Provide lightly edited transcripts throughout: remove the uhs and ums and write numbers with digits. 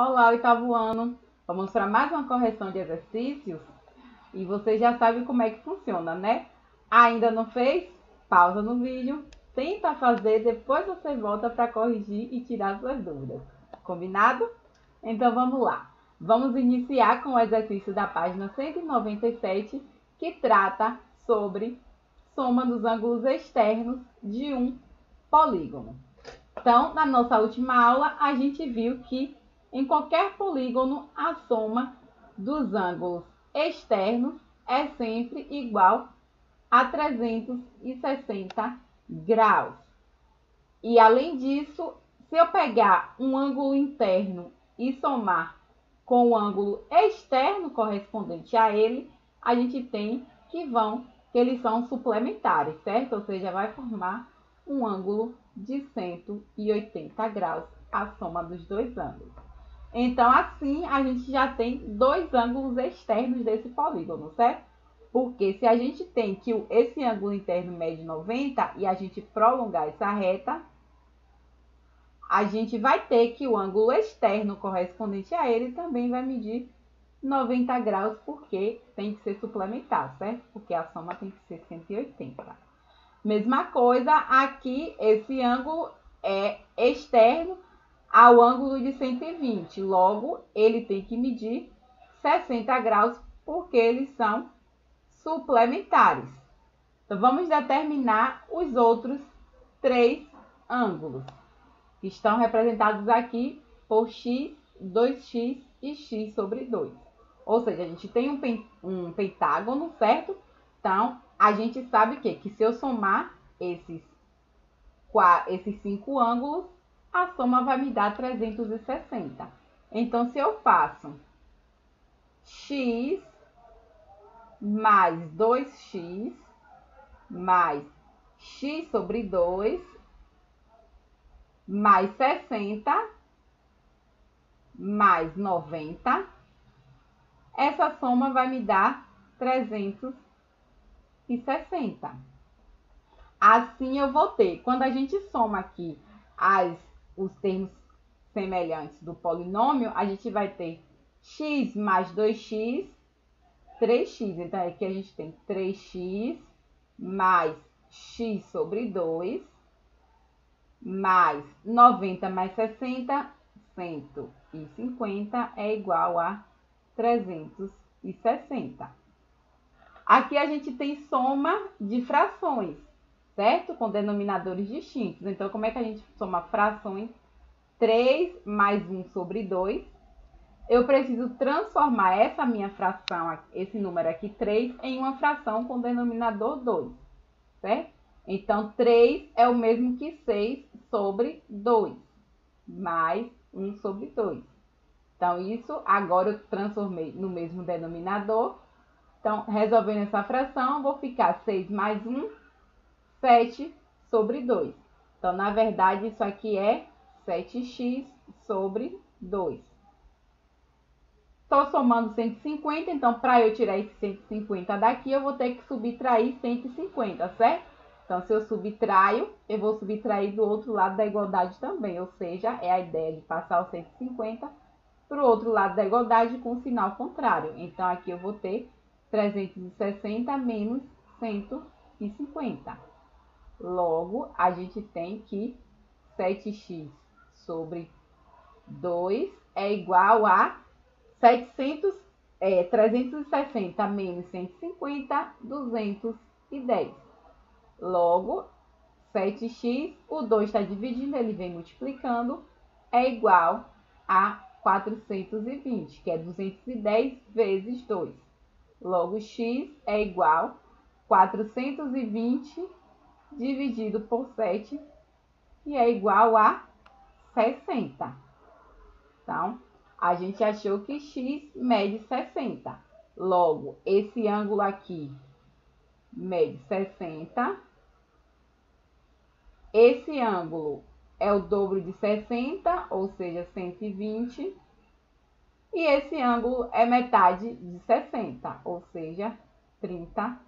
Olá, oitavo ano! Vamos para mais uma correção de exercícios e você já sabe como é que funciona, né? Ainda não fez? Pausa no vídeo, tenta fazer, depois você volta para corrigir e tirar suas dúvidas. Combinado? Então vamos lá. Vamos iniciar com o exercício da página 197, que trata sobre soma dos ângulos externos de um polígono. Então, na nossa última aula, a gente viu que em qualquer polígono, a soma dos ângulos externos é sempre igual a 360 graus. E, além disso, se eu pegar um ângulo interno e somar com o ângulo externo correspondente a ele, a gente tem que eles são suplementares, certo? Ou seja, vai formar um ângulo de 180 graus, a soma dos dois ângulos. Então, assim, a gente já tem dois ângulos externos desse polígono, certo? Porque se a gente tem que esse ângulo interno mede 90 e a gente prolongar essa reta, a gente vai ter que o ângulo externo correspondente a ele também vai medir 90 graus, porque tem que ser suplementar, certo? Porque a soma tem que ser 180. Mesma coisa aqui, esse ângulo é externo ao ângulo de 120. Logo, ele tem que medir 60 graus, porque eles são suplementares. Então, vamos determinar os outros três ângulos, que estão representados aqui por x, 2x e x sobre 2. Ou seja, a gente tem um pentágono, certo? Então, a gente sabe que se eu somar esses 5 ângulos, a soma vai me dar 360. Então, se eu faço x mais 2x mais x sobre 2 mais 60 mais 90, essa soma vai me dar 360. Assim eu vou ter, quando a gente soma aqui os termos semelhantes do polinômio, a gente vai ter x mais 2x, 3x. Então, aqui a gente tem 3x mais x sobre 2, mais 90 mais 60, 150 é igual a 360. Aqui a gente tem soma de frações, certo? Com denominadores distintos. Então, como é que a gente soma frações? 3 mais 1 sobre 2. Eu preciso transformar essa minha fração, esse número aqui, 3, em uma fração com denominador 2, certo? Então, 3 é o mesmo que 6 sobre 2, mais 1 sobre 2. Então, isso agora eu transformei no mesmo denominador. Então, resolvendo essa fração, vou ficar 6 mais 1, 7 sobre 2. Então, na verdade, isso aqui é 7x sobre 2. Estou somando 150, então, para eu tirar esse 150 daqui, eu vou ter que subtrair 150, certo? Então, se eu subtraio, eu vou subtrair do outro lado da igualdade também. Ou seja, é a ideia de passar o 150 para o outro lado da igualdade com o sinal contrário. Então, aqui eu vou ter 360 menos 150. Logo, a gente tem que 7x sobre 2 é igual a 360 menos 150, 210. Logo, 7x, o 2 está dividindo, ele vem multiplicando, é igual a 420, que é 210 vezes 2. Logo, x é igual a 420 dividido por 7, que é igual a 60. Então, a gente achou que x mede 60. Logo, esse ângulo aqui mede 60. Esse ângulo é o dobro de 60, ou seja, 120. E esse ângulo é metade de 60, ou seja, 30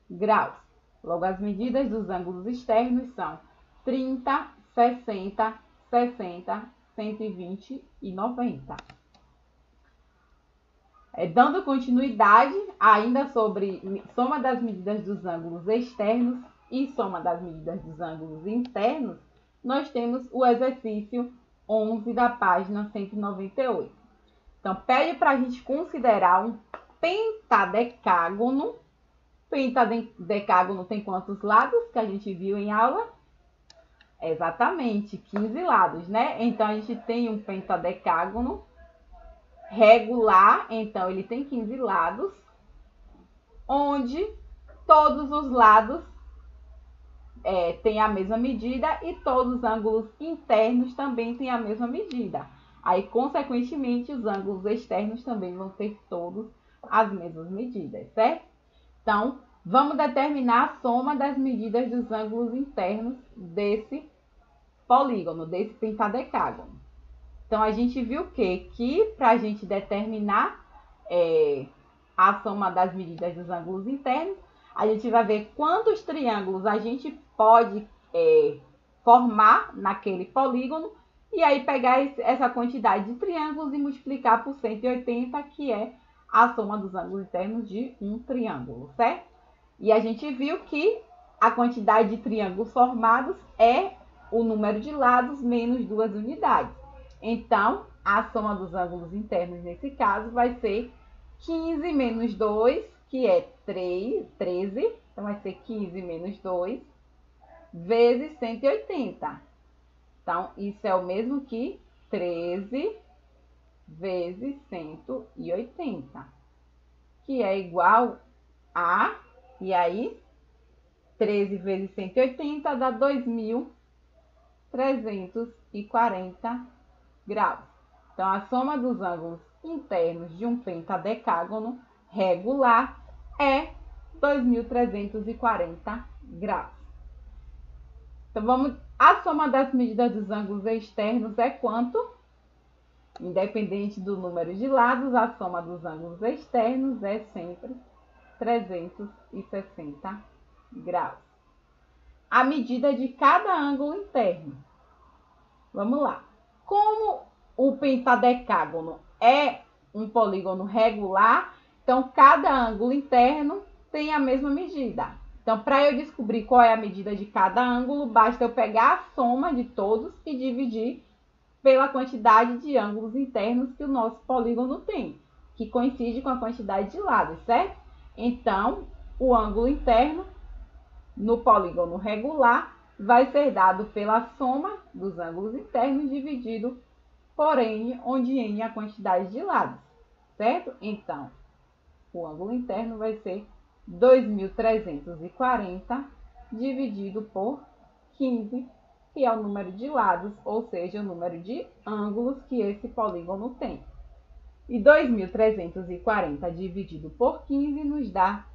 graus. Logo, as medidas dos ângulos externos são 30, 60, 60, 120 e 90. Dando continuidade, ainda sobre soma das medidas dos ângulos externos e soma das medidas dos ângulos internos, nós temos o exercício 11 da página 198. Então, pede para a gente considerar um pentadecágono. Pentadecágono tem quantos lados que a gente viu em aula? Exatamente, 15 lados, né? Então, a gente tem um pentadecágono regular, então ele tem 15 lados, onde todos os lados têm a mesma medida e todos os ângulos internos também têm a mesma medida. Aí, consequentemente, os ângulos externos também vão ter todos as mesmas medidas, certo? Então, vamos determinar a soma das medidas dos ângulos internos desse polígono, desse pentadecágono. Então, a gente viu que para a gente determinar a soma das medidas dos ângulos internos, a gente vai ver quantos triângulos a gente pode formar naquele polígono e aí pegar essa quantidade de triângulos e multiplicar por 180, que é a soma dos ângulos internos de um triângulo, certo? E a gente viu que a quantidade de triângulos formados é o número de lados menos 2 unidades. Então, a soma dos ângulos internos, nesse caso, vai ser 15 menos 2, que é 13. Então, vai ser 15 menos 2 vezes 180. Então, isso é o mesmo que 13 vezes 180, que é igual a... E aí, 13 vezes 180 dá 2.340 graus. Então, a soma dos ângulos internos de um pentadecágono regular é 2.340 graus. Então, a soma das medidas dos ângulos externos é quanto? Independente do número de lados, a soma dos ângulos externos é sempre 360 graus. A medida de cada ângulo interno. Vamos lá. Como o pentadecágono é um polígono regular, então cada ângulo interno tem a mesma medida. Então, para eu descobrir qual é a medida de cada ângulo, basta eu pegar a soma de todos e dividir pela quantidade de ângulos internos que o nosso polígono tem, que coincide com a quantidade de lados, certo? Então, o ângulo interno no polígono regular vai ser dado pela soma dos ângulos internos dividido por n, onde n é a quantidade de lados, certo? Então, o ângulo interno vai ser 2.340 dividido por 15, que é o número de lados, ou seja, o número de ângulos que esse polígono tem. E 2.340 dividido por 15 nos dá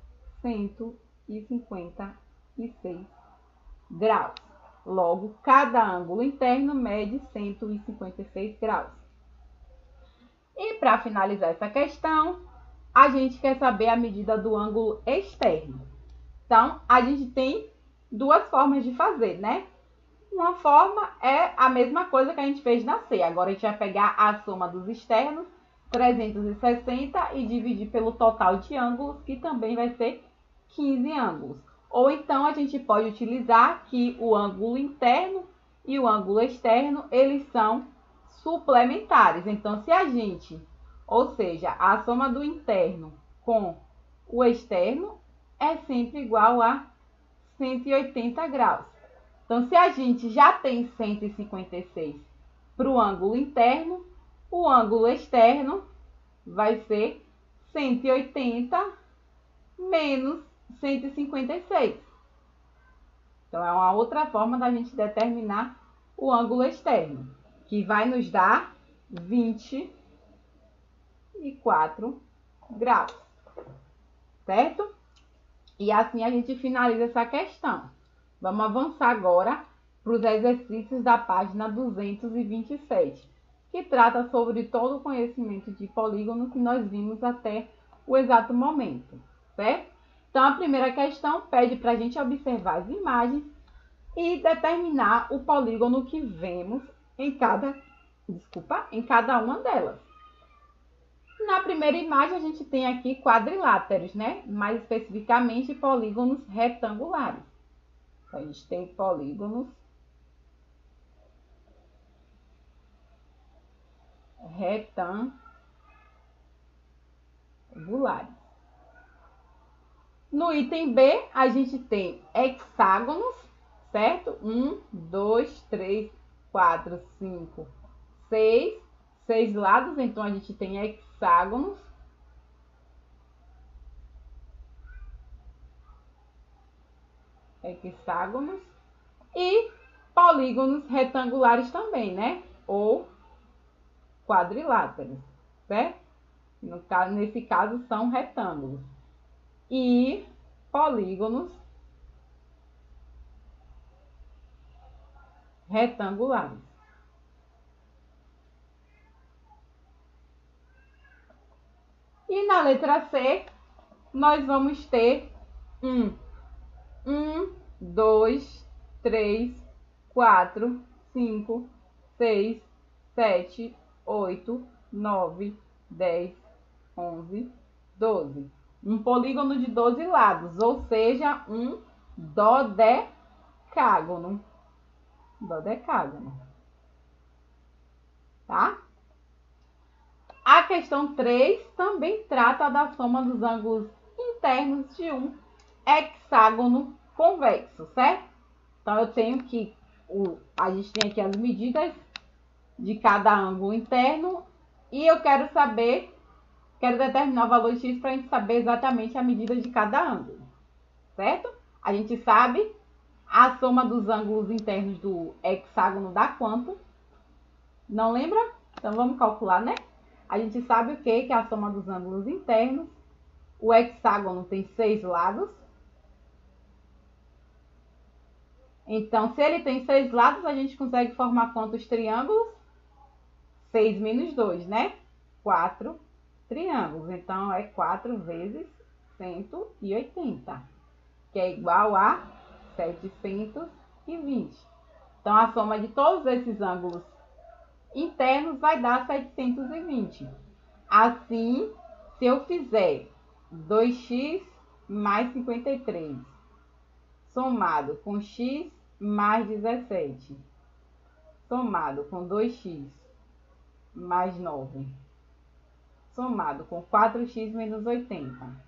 156 graus. Logo, cada ângulo interno mede 156 graus. E para finalizar essa questão, a gente quer saber a medida do ângulo externo. Então, a gente tem duas formas de fazer, né? Uma forma é a mesma coisa que a gente fez na C. Agora, a gente vai pegar a soma dos externos, 360, e dividir pelo total de ângulos, que também vai ser 15 ângulos. Ou então, a gente pode utilizar que o ângulo interno e o ângulo externo, eles são suplementares. Então, se a gente, ou seja, a soma do interno com o externo é sempre igual a 180 graus. Então, se a gente já tem 156 para o ângulo interno, o ângulo externo vai ser 180 menos 156. Então, é uma outra forma da gente determinar o ângulo externo, que vai nos dar 24 graus, certo? E assim a gente finaliza essa questão. Vamos avançar agora para os exercícios da página 227, que trata sobre todo o conhecimento de polígono que nós vimos até o exato momento, certo? Então, a primeira questão pede para a gente observar as imagens e determinar o polígono que vemos em cada uma delas. Na primeira imagem, a gente tem aqui quadriláteros, né? Mais especificamente, polígonos retangulares. Então, a gente tem polígonos retangulares. No item B, a gente tem hexágonos, certo? 1, 2, 3, 4, 5, 6. 6 lados, então a gente tem hexágonos. Hexágonos. E polígonos retangulares também, né? Ou quadriláteros, certo? Nesse caso, são retângulos. E polígonos retangulares. E na letra C, nós vamos ter 1, 2, 3, 4, 5, 6, 7, 8, 9, 10, 11, 12. Um polígono de 12 lados, ou seja, um dodecágono. Dodecágono. Tá? A questão 3 também trata da soma dos ângulos internos de um hexágono convexo, certo? Então, eu tenho que... a gente tem aqui as medidas de cada ângulo interno e eu quero determinar o valor de x para a gente saber exatamente a medida de cada ângulo, certo? A gente sabe a soma dos ângulos internos do hexágono dá quanto? Não lembra? Então, vamos calcular, né? A gente sabe o que? Que é a soma dos ângulos internos. O hexágono tem 6 lados. Então, se ele tem 6 lados, a gente consegue formar quantos triângulos? 6 menos 2, né? 4 triângulos. Então, é 4 vezes 180, que é igual a 720. Então, a soma de todos esses ângulos internos vai dar 720. Assim, se eu fizer 2x mais 53, somado com x mais 17, somado com 2x mais 9, somado com 4x menos 80,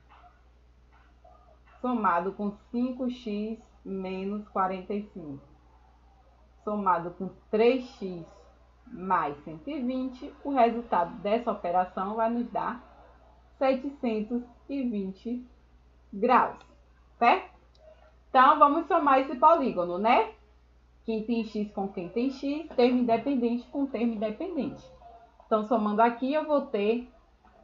somado com 5x menos 45, somado com 3x mais 120, o resultado dessa operação vai nos dar 720 graus, certo? Então, vamos somar esse polígono, né? Quem tem x com quem tem x, termo independente com termo independente. Então, somando aqui, eu vou ter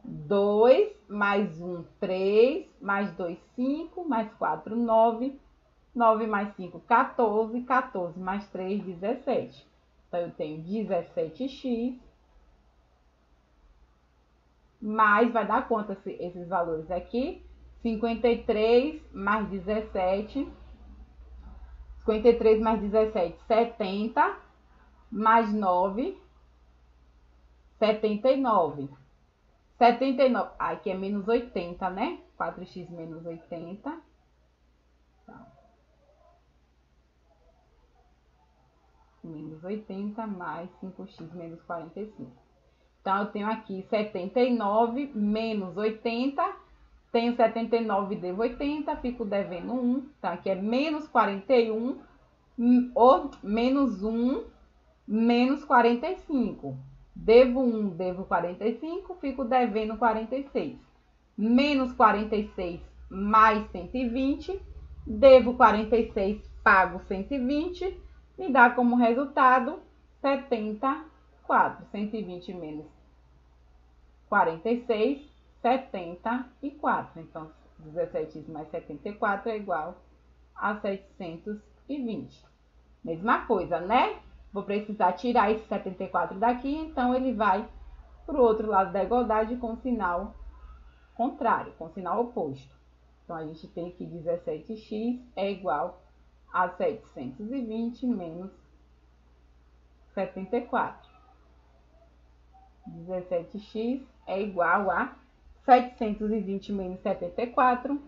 2, mais 1, 3, mais 2, 5, mais 4, 9, 9 mais 5, 14, 14 mais 3, 17. Então, eu tenho 17x, mais, vai dar conta esses valores aqui, 53 mais 17, 53 mais 17, 70, mais 9, 79. 79, aqui é menos 80, né? 4x menos 80. Então, menos 80 mais 5x menos 45. Então, eu tenho aqui 79 menos 80. Tenho 79 e devo 80, fico devendo 1. Então, aqui é menos 41, ou menos 1, menos 45. Devo 1, devo 45, fico devendo 46. Menos 46 mais 120, devo 46, pago 120, me dá como resultado 74. 120 menos 46, 74. Então, 17 mais 74 é igual a 720. Mesma coisa, né? Vou precisar tirar esse 74 daqui, então ele vai para o outro lado da igualdade com sinal contrário, com sinal oposto. Então, a gente tem que 17x é igual a 720 menos 74. 17x é igual a 720 menos 74.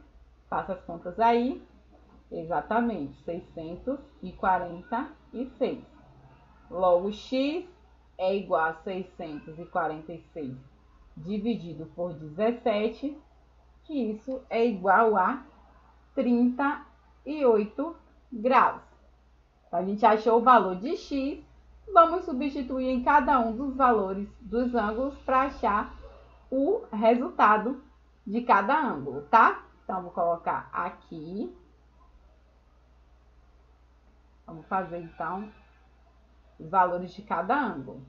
Faça as contas aí. Exatamente, 646. Logo, x é igual a 646 dividido por 17, que isso é igual a 38 graus. Então, a gente achou o valor de x, vamos substituir em cada um dos valores dos ângulos para achar o resultado de cada ângulo, tá? Então, vou colocar aqui. Vamos fazer, então, os valores de cada ângulo.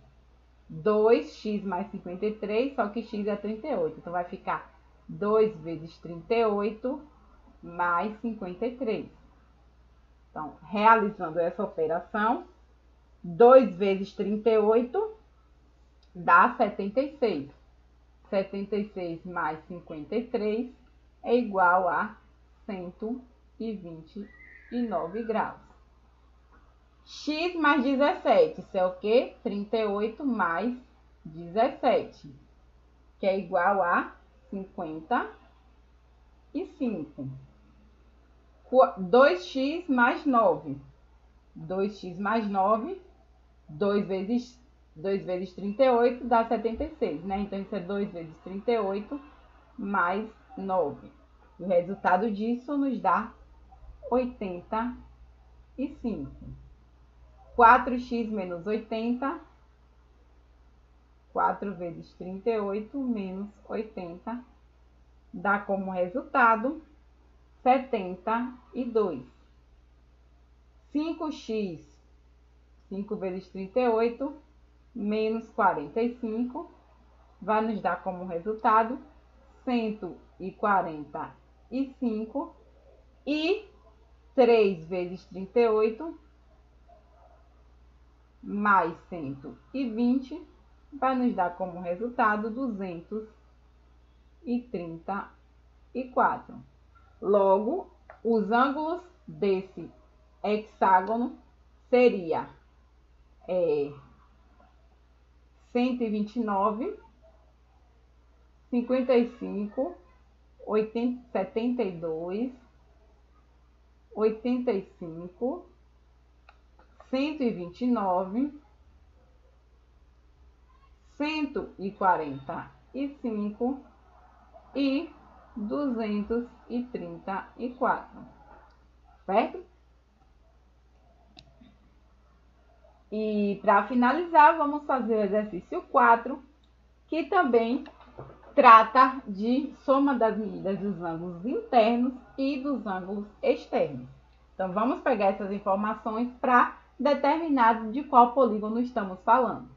2x mais 53, só que x é 38. Então, vai ficar 2 vezes 38 mais 53. Então, realizando essa operação, 2 vezes 38 dá 76. 76 mais 53 é igual a 129 graus. X mais 17, isso é o quê? 38 mais 17, que é igual a 55. 2x mais 9. 2x mais 9, 2 vezes 38 dá 76, né? Então, isso é 2 vezes 38 mais 9. O resultado disso nos dá 85. 4x menos 80, 4 vezes 38 menos 80, dá como resultado 72. 5x, 5 vezes 38, menos 45, vai nos dar como resultado 145. E 3 vezes 38, mais 120, vai nos dar como resultado 234. Logo, os ângulos desse hexágono seria 129, 55, 72, 85, 129, 145 e 234, certo? E para finalizar, vamos fazer o exercício 4, que também trata de soma das medidas dos ângulos internos e dos ângulos externos. Então, vamos pegar essas informações para determinar de qual polígono estamos falando.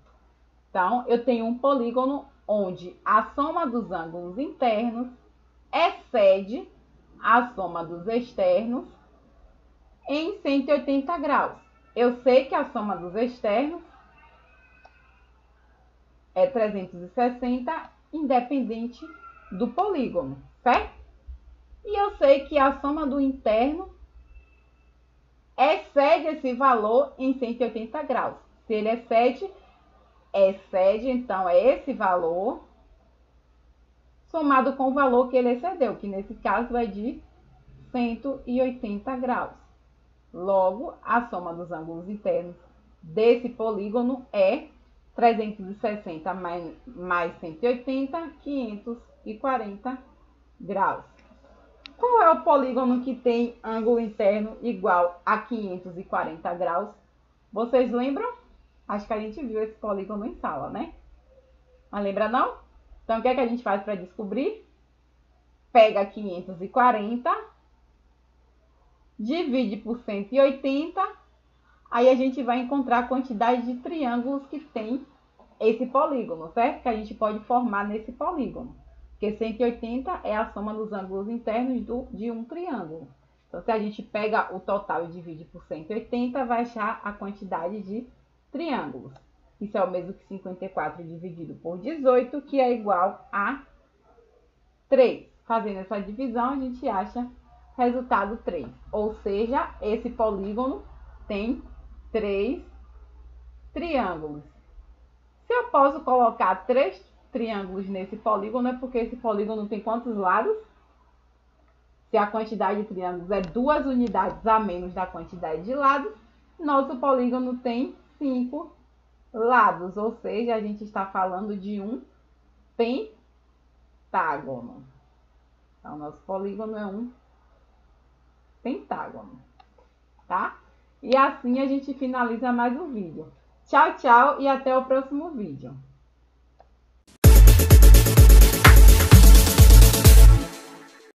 Então, eu tenho um polígono onde a soma dos ângulos internos excede a soma dos externos em 180 graus. Eu sei que a soma dos externos é 360, independente do polígono, certo? E eu sei que a soma do interno excede esse valor em 180 graus. Se ele excede, então é esse valor somado com o valor que ele excedeu, que nesse caso é de 180 graus. Logo, a soma dos ângulos internos desse polígono é 360 mais 180, 540 graus. Qual é o polígono que tem ângulo interno igual a 540 graus? Vocês lembram? Acho que a gente viu esse polígono em sala, né? Mas lembra não? Então, o que é que a gente faz para descobrir? Pega 540, divide por 180, aí a gente vai encontrar a quantidade de triângulos que tem esse polígono, certo? Que a gente pode formar nesse polígono. Porque 180 é a soma dos ângulos internos de um triângulo. Então, se a gente pega o total e divide por 180, vai achar a quantidade de triângulos. Isso é o mesmo que 54 dividido por 18, que é igual a 3. Fazendo essa divisão, a gente acha resultado 3. Ou seja, esse polígono tem 3 triângulos. Se eu posso colocar 3 triângulos nesse polígono, é porque esse polígono tem quantos lados? Se a quantidade de triângulos é 2 unidades a menos da quantidade de lados, nosso polígono tem 5 lados, ou seja, a gente está falando de um pentágono. Então, nosso polígono é um pentágono, tá? E assim a gente finaliza mais um vídeo. Tchau, tchau e até o próximo vídeo.